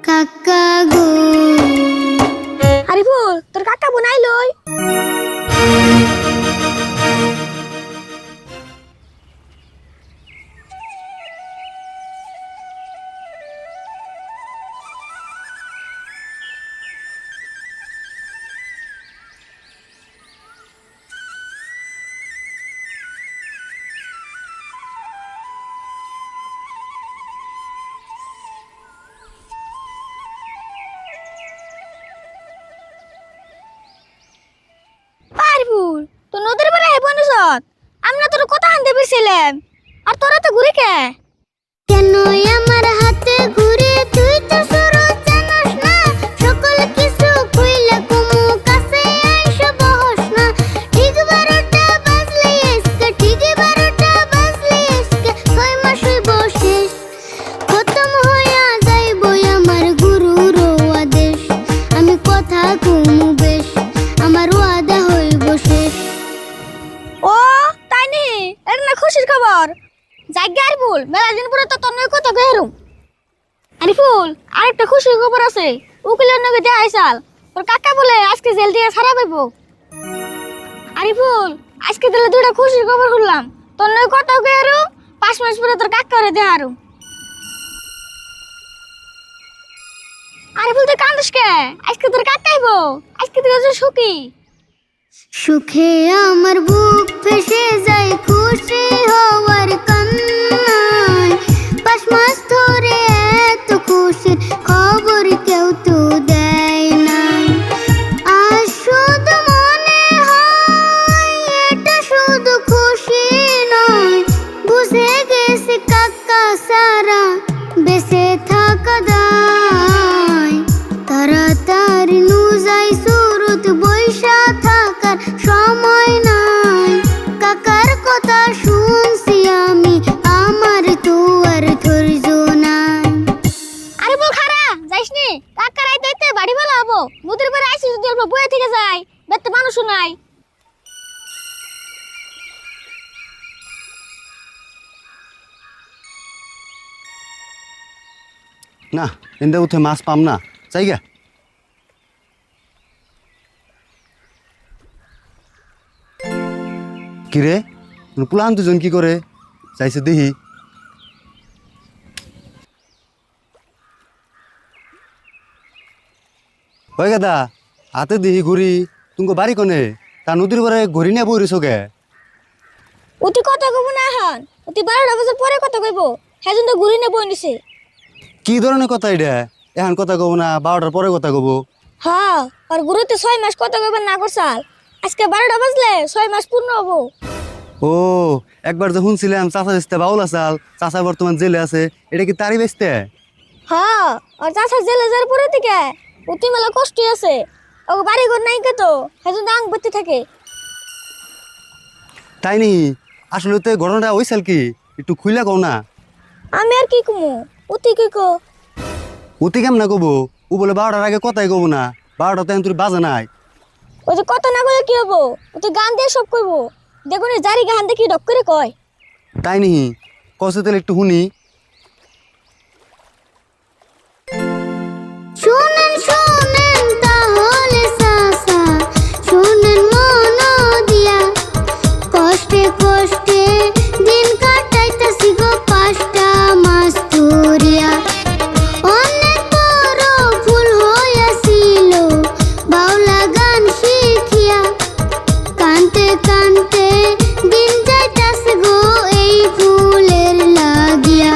কাকা গো আরিফুল তোর কাকা বোনাই লই আরিফুল তো নদীর পাড়ে হে বনসত আমরা তোর কথা আনতে পেরেছিলাম আর তোরা তো ঘুরে কে কেন আমার হাতে ঘুরে তুই তো সরো জানাস না সকল কিছু কইলা কুমু কাছে আইসা বহস না ঠিক 12টা বাজলে এসকে ঠিক 12টা বাজলে এসকে 6 মাস বসে খতম হইয়া যাইবো আমার গুরুর আদেশ আমি কথা কুমু বেশ আমার ওয়াদা হইব শেষ ও তাই নি এর না খুশির খবর জায়গা আরিফুল মেলা দিন পরে তো তোর নয় কথা কইরুম আরিফুল আরেকটা খুশির খবর আছে উকিলের নগে দেয়া আইসাল তোর কাকা বলে আজকে জেল দিয়ে ছাড়া পাইবো আরিফুল আজকে দিলে দুইটা খুশির খবর শুনলাম তোর নয় কথা কইরুম 5 মাস পরে তোর কাকারে দেয়া আরুম আরিফুল তুই কান্দিস কে আজকে তোর কাকা আইবো আজকে তুই যে সুখী সুখে আমার বুক ফেসে যায় খুশি হওয়ার কান্নায় 5 মাস ধরে এত খুশির খবর কেউ তো দেয় না আর শুধু মনে হয় এটা শুধু খুশি নয় বুঝে গেছে কাকা সারা বেঁচে থাকা দায় তাড়াতাড়ি নুজাই সুরত বৈশা থাকার সময় নাই কাকার কথা শুনছি আমি আমার তো আর ধৈর্য নাই আরে বল খারা যাইস নি কাকার আইতে বাড়ি ভালো হবো নদীর পাড়ে আইসি যদি অল্প বয়ে থেকে যায় বেতে মানুষ নাই না এন্দা উঠে মাছ পাম না চাইগা কিরে পুলান দুজন কি করে চাইছে দেখি ওই গাদা হাতে দেখি ঘুরি তুমি বাড়ি কোনে তা নদীর পরে ঘুরি নিয়ে বই রেছো গে অতি কথা কইব না এখন অতি 12টা বছর পরে কথা কইব হেজন তো ঘুরি নে বই নিছে কি ধরনের কথা এটা এখন কথা কব না 12টার পরে কথা কব হ্যাঁ আর গুরুতে 6 মাস কথা কইবার না করছাল আজকে 12টা বাজলে 6 মাস পূর্ণ হবো ও একবার যখন ছিলাম চাচা বেচতে বাউল আসাল চাচা বর্তমান জেলে আছে এটা কি তারই বেচতে হ্যাঁ আর চাচা জেলে যাওয়ার পরে থেকে অতি মেলা কষ্ট আছে ও বাড়ি ঘর নাই কে তো হেজন আং বতি থাকে তাই নি আসলে তো এই ঘটনাটা হইছিল কি একটু খুইলা কও না আমি আর কি কমু অতি কি কো অতি কেমন না কব ও বলে 12টার আগে কথাই কব না 12টা তো তুই বাজে নাই ওই যে কথা না কইলে কি হবো অতি গান দিয়ে সব কইব দেখুন জারি গান দেখি ডক করে কয় তাই নি কসে তাহলে একটু শুনি শুনেন শুনেন তাহলে সাসা শুনেন মন দিয়া কষ্টে কষ্টে দিন কাটাইতাছি গো 5টা মাস ধরিয়া অনেক বড় ভুল হইয়াছিল বাউলা গান শিখিয়া কানতে কানতে দিন যাইতাছে গো এই ফুলের লাগিয়া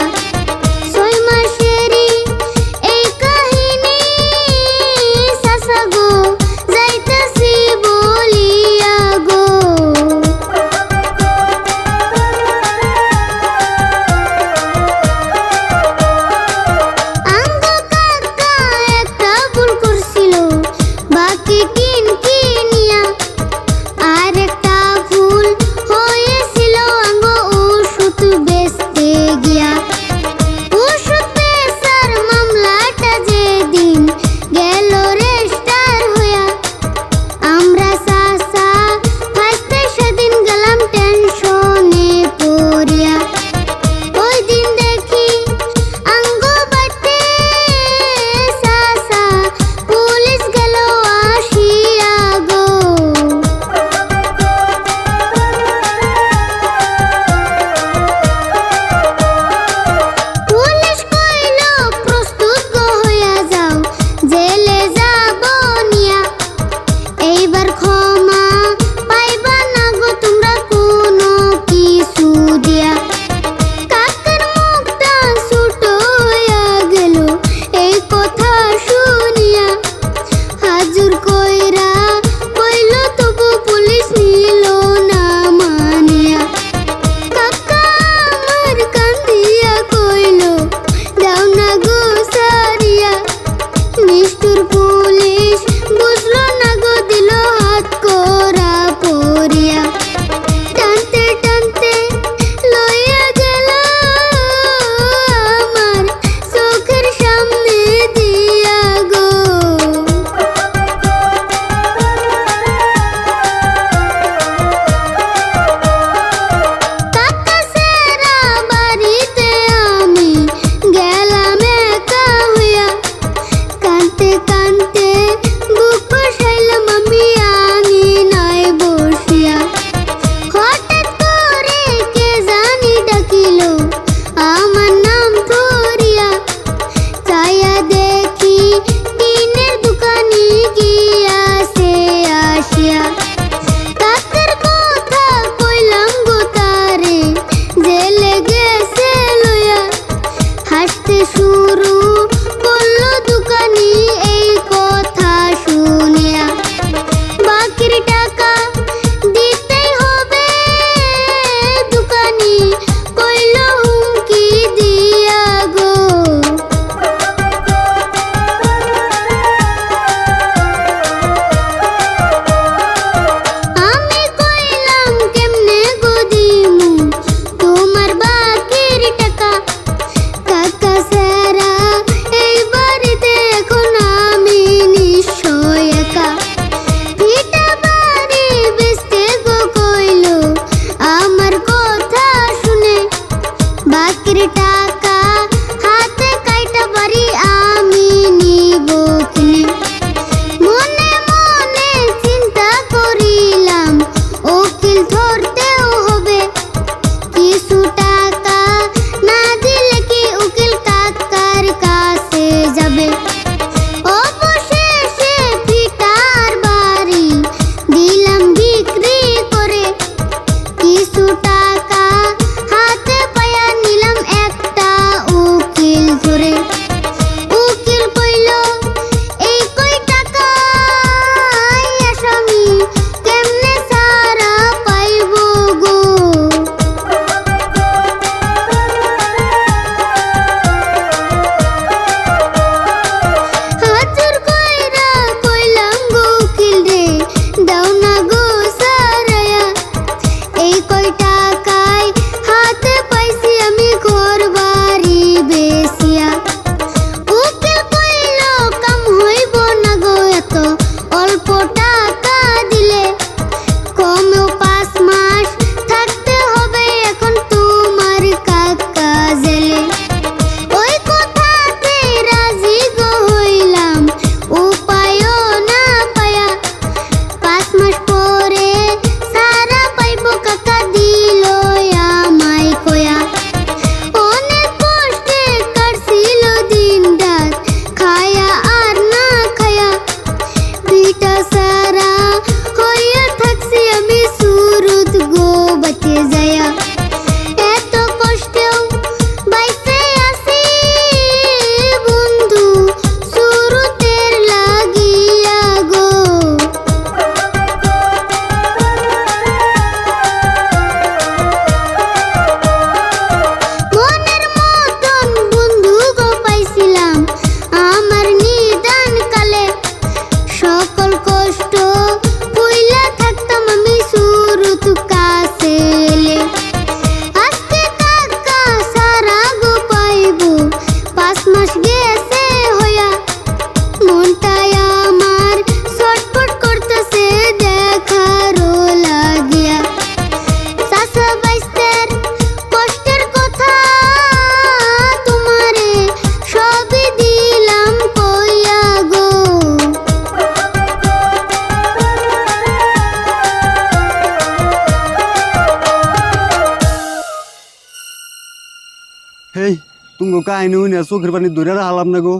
তুমগো কাহিনী হইনা চোখের পানি ধরে হালাম না গো।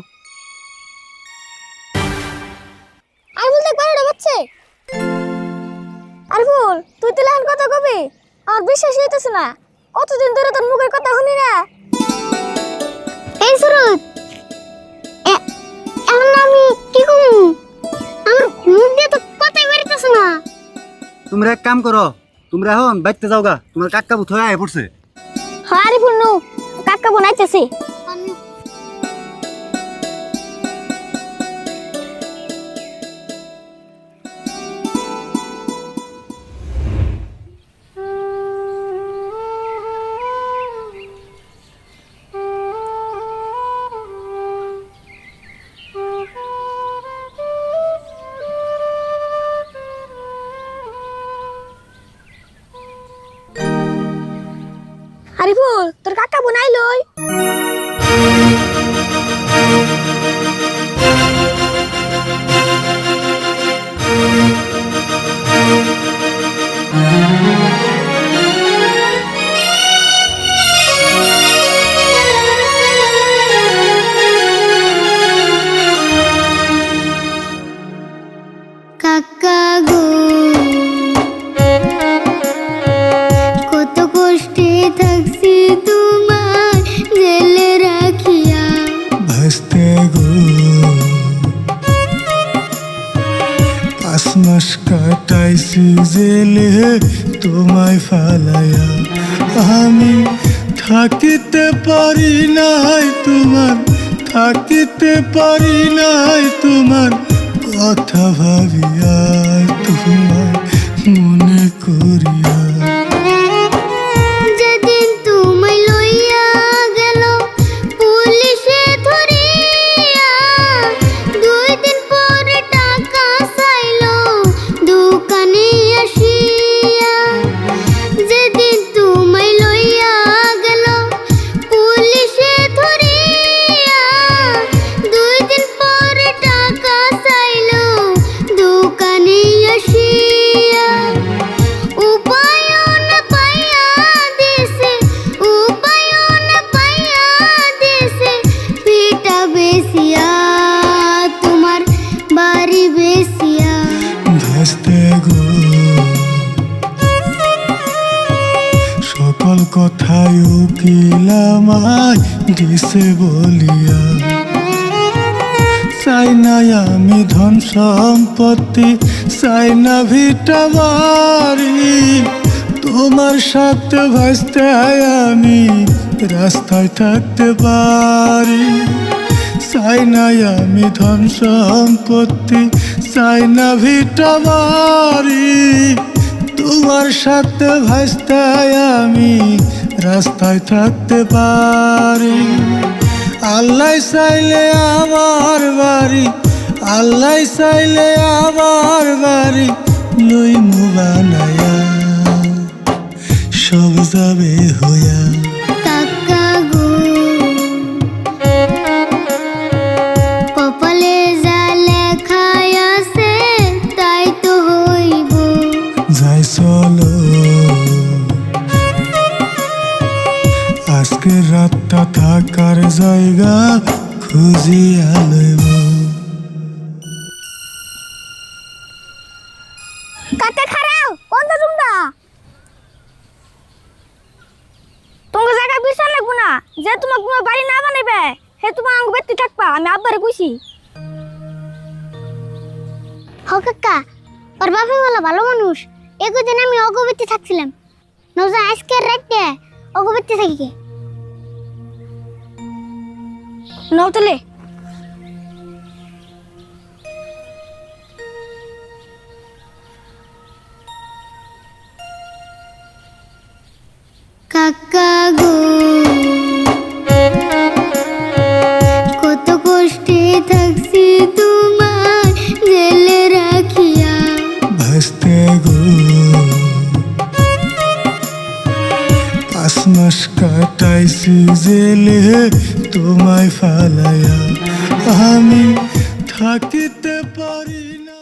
আর বলতে পারে বাচ্চা আর বল তুই তো লান কথা কবি আমার বিশ্বাস হইতেছে না কতদিন ধরে তোর মুখের কথা শুনি না এই সুরত এখন আমি কি কমু আমার মুখ দিয়ে তো কথাই বেরিতেছে না তোমরা এক কাম করো, তোমরা এখন বাইতে যাও গা, তোমার কাকা বুথ হয়ে আয় পড়ছে। হ্যাঁ রে ফুন্নু কাকা বানাইতেছে আরিফুল তোর কাকা বানাইলই কাকা গো কত কষ্টে থাকছি তোমার জেলে রাখিয়া ভাসতে গো 5 মাস কাটাইছি জেলে তোমায় ফালাইয়া আমি থাকিতে পারি নাই তোমার থাকিতে পারি নাই তোমার কথা ভাবিয়া তোমার মনে করিয়া যেদিন তুমি লইয়া গেল পুলিশে ধরিয়া 2 দিন পরে টাকা চাইলো দোকানে আসিয়া যেদিন তুমি লইয়া গেল পুলিশে ধরিয়া 2 দিন পরে টাকা চাইলো দোকানে আসিয়া উপায়ন পাইয়া দিছে উপায়ন পাইয়া দিছে পিটা বেসিয়া তোমার বাড়ি বেসিয়া ভাসতে গো সকল কথাই উকিলামায় দিছে বলিয়া চাই না আমি ধন সম্পত্তি চাই না ভিটা বাড়ি তোমার সাথে ভাসতে আমি রাস্তায় থাকতে পারি চাই না আমি ধন সম্পত্তি চাই না ভিটা বাড়ি তোমার সাথে ভাসতে আমি রাস্তায় থাকতে পারি আল্লাহ চাইলে আমার বাড়ি আল্লাহ চাইলে আমার বাড়ি লই মুবানায়া সব যাবে হইয়া কাকা গো কপালে যা লেখা আছে তাই তো হইব যাই চলো আজকে রাতটা থাকার জায়গা খুঁজিয়া লইব কাকা খারাও কোন তোমরা তোমার জায়গা বিছান লাগবো না যে তোমাকে তোমার বাড়ি না বানাইবে হে তোমার আঙ্গ বেতি থাকবা আমি আব্বারে কইছি হ কাকা ওর বাপে বলা ভালো মানুষ একদিন আমি অগবেতি থাকছিলাম নজা আজকে রাতে অগবেতি থাকি নতলে কাকা গো কত কষ্টে থাকছি তোমার জেলে রাখিয়া ভাসতে গো 5 মাস কাটাইছি জেলে তোমায় ফালাইয়া আমি থাকিতে পারি না